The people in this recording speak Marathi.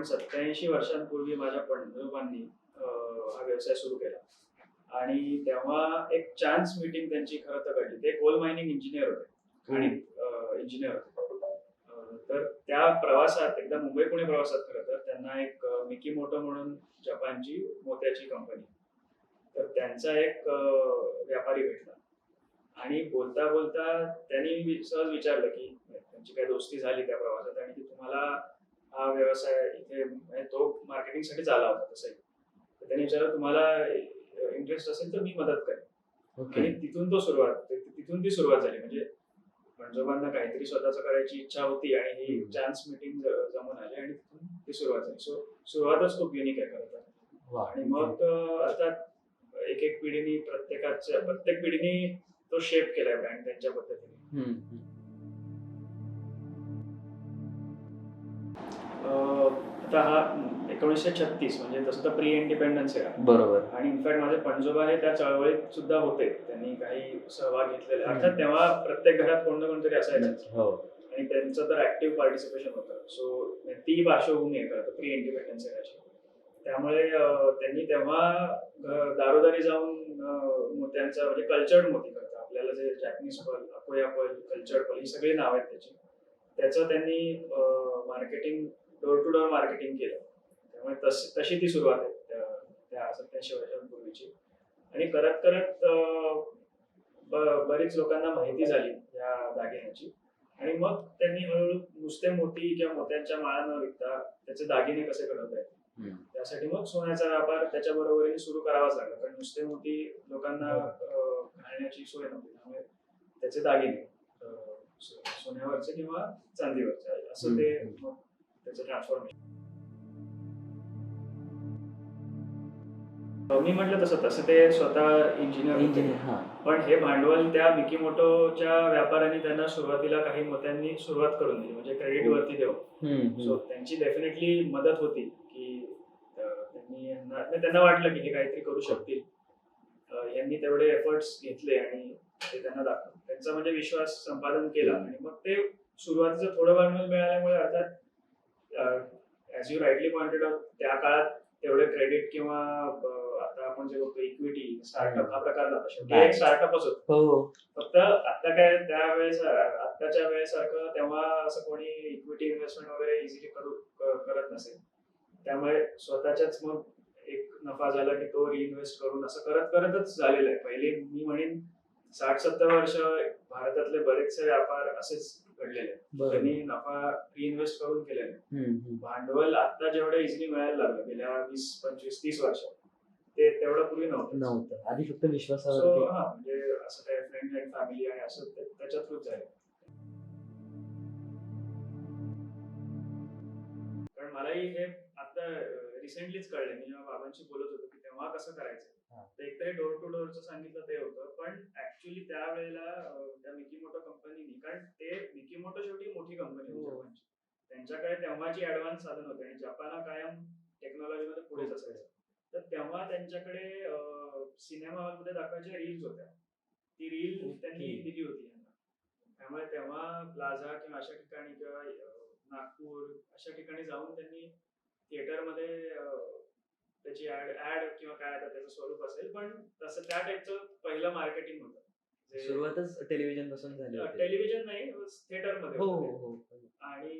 87 वर्षांपूर्वी माझ्या पणजोबांनी हा व्यवसाय सुरू केला. आणि तेव्हा एक चान्स मीटिंग त्यांची खरं तर घडली. ते कोल मायनिंग इंजिनियर होते आणि इंजिनियर होते. तर त्या प्रवासात एकदा मुंबई पुणे प्रवासात खरं तर त्यांना एक मिकीमोटो म्हणून जपानची मोत्याची कंपनी, तर त्यांचा एक व्यापारी भेटला आणि बोलता बोलता त्यांनी सहज विचारलं की त्यांची काय दोस्ती झाली त्या प्रवासात आणि की तुम्हाला हा व्यवसाय इथे म्हणजे तो मार्केटिंगसाठीच आला होता तसंही. तर त्यांनी विचारलं तुम्हाला इंटरेस्ट असेल तर मी मदत करेन. आणि तिथून ती सुरुवात झाली. म्हणजे पंजोबांना काहीतरी स्वतःच करायची इच्छा होती आणि ही चान्स मीटिंग जमून आली आणि तिथून ती सुरुवात झाली. सो सुरुवातच खूप युनिक आहे खरं तर. आणि मग अर्थात एक पिढीने प्रत्येक पिढीने तो शेप केलाय ब्रँड त्यांच्या पद्धतीने. आता हा 1936 म्हणजे तसं तर प्री इंडिपेंडन्स आहे. बरोबर. आणि इनफॅक्ट माझे पणजोबा हे त्या चळवळीत सुद्धा होते. त्यांनी काही सहभाग घेतलेला. अर्थात तेव्हा प्रत्येक घरात कोण ना कोणतरी असायचंच. हो. आणि त्यांचं तर ऍक्टिव्ह पार्टिसिपेशन होतं. सो ती पार्श्वभूमी आहे खरं तर प्री इंडिपेंडन्स एराची. त्यामुळे त्यांनी तेव्हा दारोदारी जाऊन मोत्यांचा म्हणजे कल्चर्ड मोती करतात. आपल्याला जे Japanese pearl, Akoya pearl, cultured pearl ही सगळी नाव आहेत त्याची. त्याचं त्यांनी marketing, door to door marketing केलं. त्यामुळे तशी ती सुरुवात आहे त्या 87 वर्षांपूर्वीची. आणि करत करत बरीच लोकांना माहिती झाली या दागिन्याची. आणि मग त्यांनी हळूहळू नुसते मोती किंवा मोत्यांच्या माळा न विकता त्याचे दागिने कसे घडवता येतील त्यासाठी मग सोन्याचा व्यापार त्याच्या बरोबरीने सुरू करावाच लागला. कारण नुसते मोती लोकांना घालण्याची सोय नव्हती. त्यामुळे त्याचे दागिने सोन्यावरचे किंवा चांदीवरचे असं ते मग त्याचं ट्रान्सफॉर्मेशन. मी म्हटलं तसं ते स्वतः इंजिनियर होते. पण हे भांडवल त्या मिकीमोटोच्या व्यापाऱ्यांनी त्यांना सुरुवातीला काही मोत्यांनी सुरुवात करून दिली, म्हणजे क्रेडिट वरती देऊन. सो त्यांची डेफिनेटली मदत होती की त्यांना वाटलं की हे काहीतरी करू शकतील. यांनी तेवढे एफर्ट्स घेतले आणि ते त्यांना दाखवलं. त्यांचा म्हणजे विश्वास संपादन केला. आणि मग ते सुरुवातीचं थोडं भांडवल मिळाल्यामुळे अर्थात as you rightly pointed out त्या काळात तेवढे क्रेडिट किंवा आता आपण जे बघतो इक्विटी स्टार्टअप हा प्रकार नव्हता. एक स्टार्टअपच होतं. फक्त आता काय त्यावेळेस आताच्या वेळेसारखं तेव्हा असं कोणी इक्विटी इन्व्हेस्टमेंट वगैरे इझिली करत नसेल. त्यामुळे स्वतःच्याच मग एक नफा झाला की तो रिइन्व्हेस्ट करून असं करत करतच झालेलं आहे. पहिले मी म्हणेन 60-70 वर्ष भारतातले बरेचसे व्यापार असेच घडलेले आहेत. त्यांनी नफा रिइन्व्हेस्ट करून केलेला. भांडवल आता जेवढं इझिली मिळायला लागलं गेल्या 20-25-30 वर्षात ते तेवढं पूर्वी नव्हतं. आधी फक्त विश्वासावर. म्हणजे असं काय फ्रेंड अँड फॅमिली आहे असं त्याच्या थ्रूच झालं. कारण मलाही हे आता रिसेंटलीच कळलं. मी जेव्हा बाबांशी बोलत होतो की तेव्हा कसं करायचं. तर एकतरी डोर टू डोरचं सांगितलं ते होतं. पण ऍक्च्युअली त्यावेळेला त्या मिकीमोटो कंपनीनी, कारण ते मिकीमोटो शेवटी मोठी कंपनी होती जपानची. त्यांच्याकडे तेव्हाची ऍडव्हान्स साधन होते आणि जपान हा कायम टेक्नॉलॉजीमध्ये पुढेच असायचं. तर तेव्हा त्यांच्याकडे सिनेमा हॉलमध्ये दाखवायच्या रील्स होत्या. ती रील त्यांनी दिली होती यांना. त्यामुळे तेव्हा प्लाझा किंवा अशा ठिकाणी किंवा नागपूर अशा ठिकाणी जाऊन त्यांनी थिएटरमध्ये त्याची ऍड किंवा काय आता त्याचं स्वरूप असेल, पण तसं त्या टाईपचं पहिलं मार्केटिंग होतं. सुरुवातच टेलिव्हिजन पासून झाली. टेलिव्हिजन नाही, थिएटरमध्ये. आणि